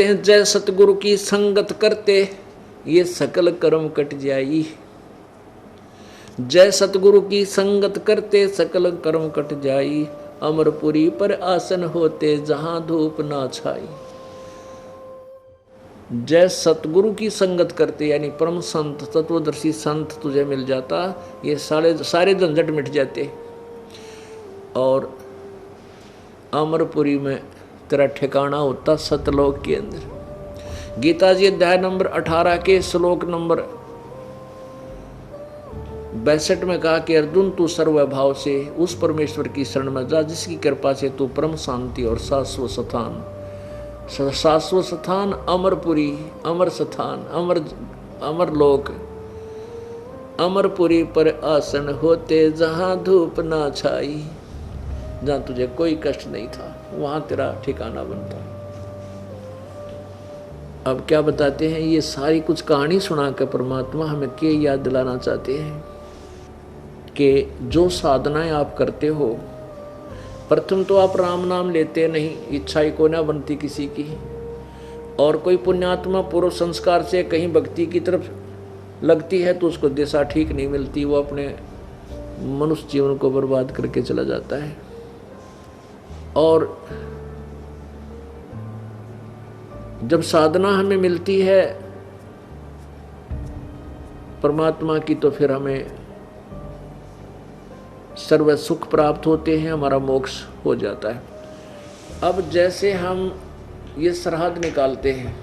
हैं जय सतगुरु की संगत करते ये सकल कर्म कट जाई। जय सतगुरु की संगत करते सकल कर्म कट जाई। अमरपुरी पर आसन होते जहां धूप ना छाई। जय सतगुरु की संगत करते यानी परम संत तत्वदर्शी संत तुझे मिल जाता, ये सारे झंझट मिट जाते और अमरपुरी में तेरा ठिकाना होता सतलोक के अंदर। गीता जी अध्याय नंबर 18 के श्लोक नंबर 62 में कहा कि अर्जुन तू सर्वभाव से उस परमेश्वर की शरण में जा जिसकी कृपा से तू परम शांति और शाश्वत स्थान अमरपुरी, अमर स्थान, अमर लोक, अमरपुरी पर आसन होते जहां धूप ना छाई। जहां तुझे कोई कष्ट नहीं था वहां तेरा ठिकाना बनता। अब क्या बताते हैं, ये सारी कुछ कहानी सुनाकर परमात्मा हमें क्या याद दिलाना चाहते हैं कि जो साधनाएं आप करते हो, प्रथम तो आप राम नाम लेते नहीं, इच्छा ही को ना बनती किसी की, और कोई पुण्यात्मा पूर्व संस्कार से कहीं भक्ति की तरफ लगती है तो उसको दिशा ठीक नहीं मिलती, वो अपने मनुष्य जीवन को बर्बाद करके चला जाता है। और जब साधना हमें मिलती है परमात्मा की तो फिर हमें सर्व सुख प्राप्त होते हैं, हमारा मोक्ष हो जाता है। अब जैसे हम ये श्राद्ध निकालते हैं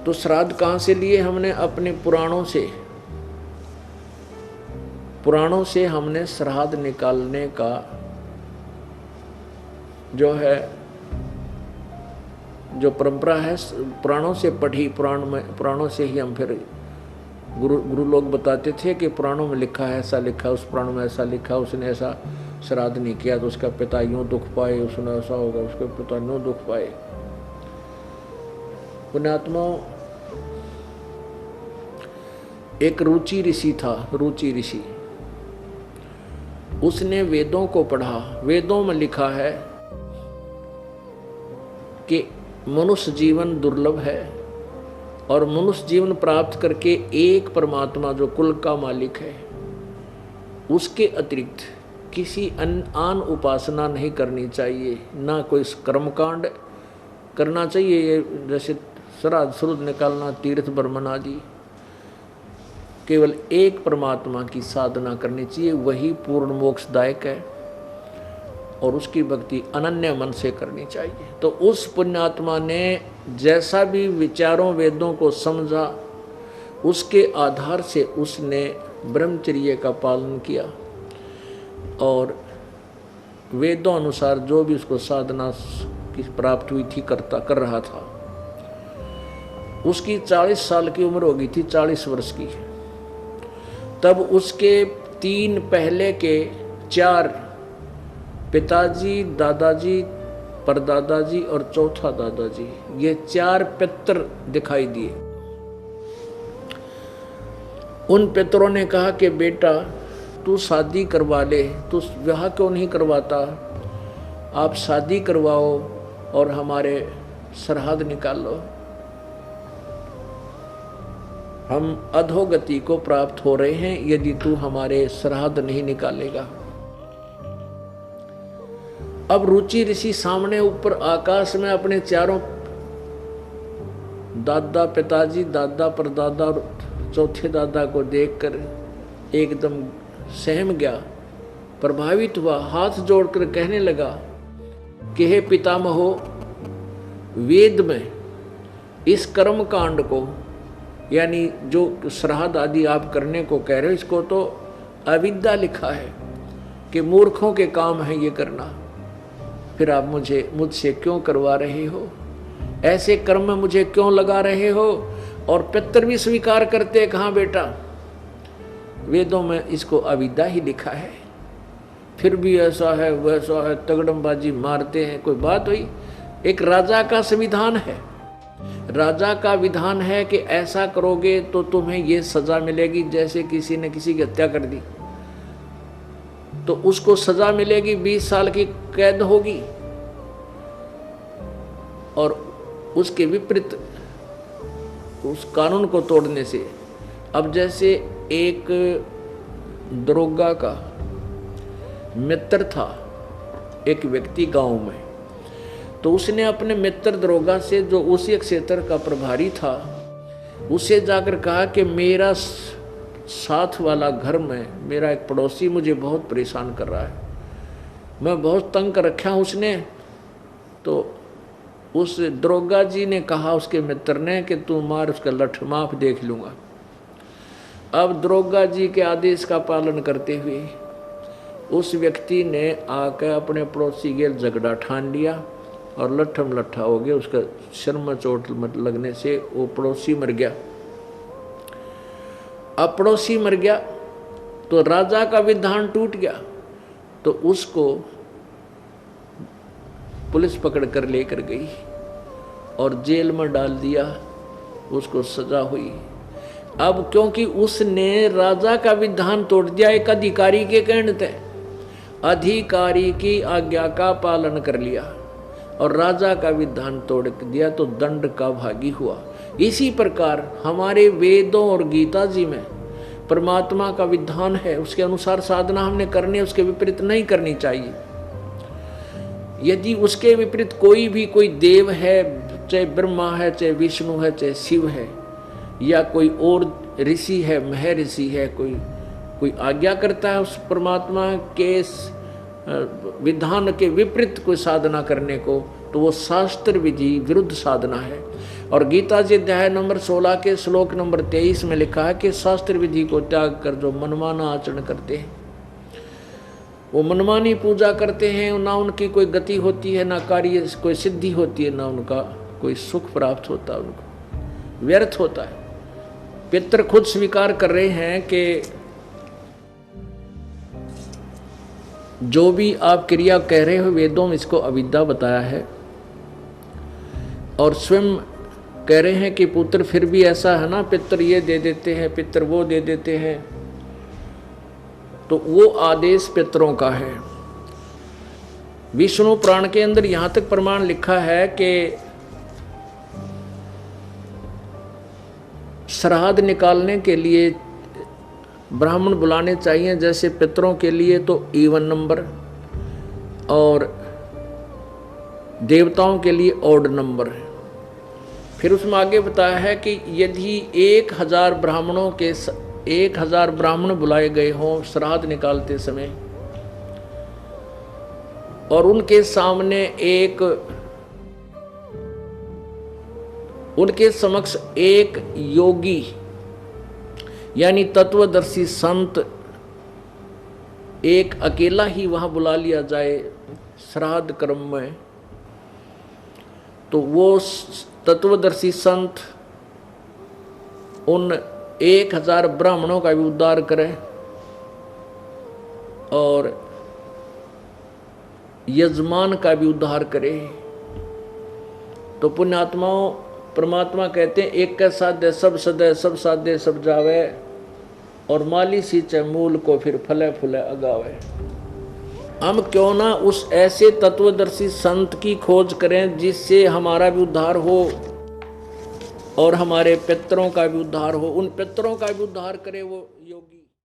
तो श्राद्ध कहाँ से लिए हमने? अपने पुराणों से हमने श्राद्ध निकालने का जो परंपरा है पुराणों से पढ़ी, पुराणों से ही हम फिर गुरु लोग बताते थे कि पुराणों में लिखा है, ऐसा लिखा, उस पुराण में ऐसा लिखा, उसने ऐसा श्राद्ध नहीं किया तो उसका पिता यूं दुख पाए, उसने ऐसा होगा, उसके पिता यूं दुख पाए। पुण्यात्माओं, एक रुचि ऋषि था, रुचि ऋषि, उसने वेदों को पढ़ा। वेदों में लिखा है कि मनुष्य जीवन दुर्लभ है और मनुष्य जीवन प्राप्त करके एक परमात्मा जो कुल का मालिक है उसके अतिरिक्त किसी आन उपासना नहीं करनी चाहिए, ना कोई कर्मकांड करना चाहिए, ये जैसे श्राद्ध शुद्ध निकालना, तीर्थ बर्मन आदि। केवल एक परमात्मा की साधना करनी चाहिए, वही पूर्ण मोक्षदायक है और उसकी भक्ति अनन्य मन से करनी चाहिए। तो उस पुण्यात्मा ने जैसा भी विचारों वेदों को समझा उसके आधार से उसने ब्रह्मचर्य का पालन किया और वेदों अनुसार जो भी उसको साधना की प्राप्त हुई थी कर रहा था। उसकी 40 साल की उम्र हो गई थी, 40 वर्ष की। तब उसके 3 पहले के 4 पिताजी, दादाजी, परदादाजी और चौथा दादाजी, ये 4 पितर दिखाई दिए। उन पितरों ने कहा कि बेटा तू शादी करवा ले, तू विवाह क्यों नहीं करवाता, आप शादी करवाओ और हमारे श्राद्ध निकालो, हम अधोगति को प्राप्त हो रहे हैं यदि तू हमारे श्राद्ध नहीं निकालेगा। अब रुचि ऋषि सामने ऊपर आकाश में अपने 4 दादा, पिताजी, दादा, परदादा और चौथे दादा को देखकर एकदम सहम गया, प्रभावित हुआ, हाथ जोड़कर कहने लगा कि हे पितामहो, वेद में इस कर्म कांड को यानी जो श्राद्ध आदि आप करने को कह रहे हो इसको तो अविद्या लिखा है कि मूर्खों के काम है ये करना, फिर आप मुझसे क्यों करवा रहे हो, ऐसे कर्म में मुझे क्यों लगा रहे हो? और पितर भी स्वीकार करते, कहाँ बेटा वेदों में इसको अविद्या ही लिखा है, फिर भी ऐसा है वैसा है, तगड़मबाजी मारते हैं। कोई बात हुई? एक राजा का संविधान है, राजा का विधान है कि ऐसा करोगे तो तुम्हें ये सजा मिलेगी। जैसे किसी ने किसी की हत्या कर दी तो उसको सजा मिलेगी, 20 साल की कैद होगी। और उसके विपरीत उस कानून को तोड़ने से। अब जैसे एक दरोगा का मित्र था एक व्यक्ति गांव में, तो उसने अपने मित्र दरोगा से, जो उसी क्षेत्र का प्रभारी था, उसे जाकर कहा कि मेरा साथ वाला घर में मेरा एक पड़ोसी मुझे बहुत परेशान कर रहा है, मैं बहुत तंग कर रखा हूँ उसने। तो उस दरोगा जी ने कहा उसके मित्र ने कि तू मार उसका लठ, माफ देख लूँगा। अब दरोगा जी के आदेश का पालन करते हुए उस व्यक्ति ने आकर अपने पड़ोसी के झगड़ा ठान लिया और लट्ठम लट्ठा हो गया। उसका सिर में चोट लगने से वो पड़ोसी मर गया। अब पड़ोसी मर गया तो राजा का विधान टूट गया, तो उसको पुलिस पकड़ कर लेकर गई और जेल में डाल दिया, उसको सजा हुई। अब क्योंकि उसने राजा का विधान तोड़ दिया, एक अधिकारी के कहने थे, अधिकारी की आज्ञा का पालन कर लिया और राजा का विधान तोड़ दिया तो दंड का भागी हुआ। इसी प्रकार हमारे वेदों और गीता जी में परमात्मा का विधान है, उसके अनुसार साधना हमने करनी है, उसके विपरीत नहीं करनी चाहिए। यदि उसके विपरीत कोई देव है, चाहे ब्रह्मा है, चाहे विष्णु है, चाहे शिव है, या कोई और ऋषि है, महर्षि है, कोई आज्ञा करता है उस परमात्मा के विधान के विपरीत कोई साधना करने को, तो वो शास्त्र विधि विरुद्ध साधना है। और गीता जी अध्याय नंबर 16 के श्लोक नंबर 23 में लिखा है कि शास्त्र विधि को त्याग कर जो मनमाना आचरण करते हैं, वो मनमानी पूजा करते हैं, ना उनकी कोई गति होती है, ना कार्य कोई सिद्धि होती है, ना उनका कोई सुख प्राप्त होता है, उनको व्यर्थ होता है। पितर खुद स्वीकार कर रहे हैं कि जो भी आप क्रिया कह रहे हो वेदों में इसको अविद्या बताया है, और स्वयं कह रहे हैं कि पुत्र फिर भी ऐसा है ना, पितर ये दे देते हैं, पितर वो दे देते हैं, तो वो आदेश पितरों का है। विष्णु पुराण के अंदर यहां तक प्रमाण लिखा है कि श्राद्ध निकालने के लिए ब्राह्मण बुलाने चाहिए, जैसे पितरों के लिए तो इवन नंबर और देवताओं के लिए ऑड नंबर है। फिर उसमें आगे बताया है कि यदि 1000 ब्राह्मण बुलाए गए हों श्राद्ध निकालते समय, और उनके सामने उनके समक्ष एक योगी यानी तत्वदर्शी संत एक अकेला ही वहां बुला लिया जाए श्राद्ध कर्म में, तो वो तत्वदर्शी संत उन 1000 ब्राह्मणों का भी उद्धार करे और यजमान का भी उद्धार करे। तो पुण्यात्माओं, परमात्मा कहते हैं एक का साध्य सब सदय, सब साध्य सब जावे, और माली सींचे मूल को फिर फले फूले अगावे। हम क्यों ना उस ऐसे तत्वदर्शी संत की खोज करें जिससे हमारा भी उद्धार हो और हमारे पितरों का भी उद्धार हो, उन पितरों का भी उद्धार करे वो योगी।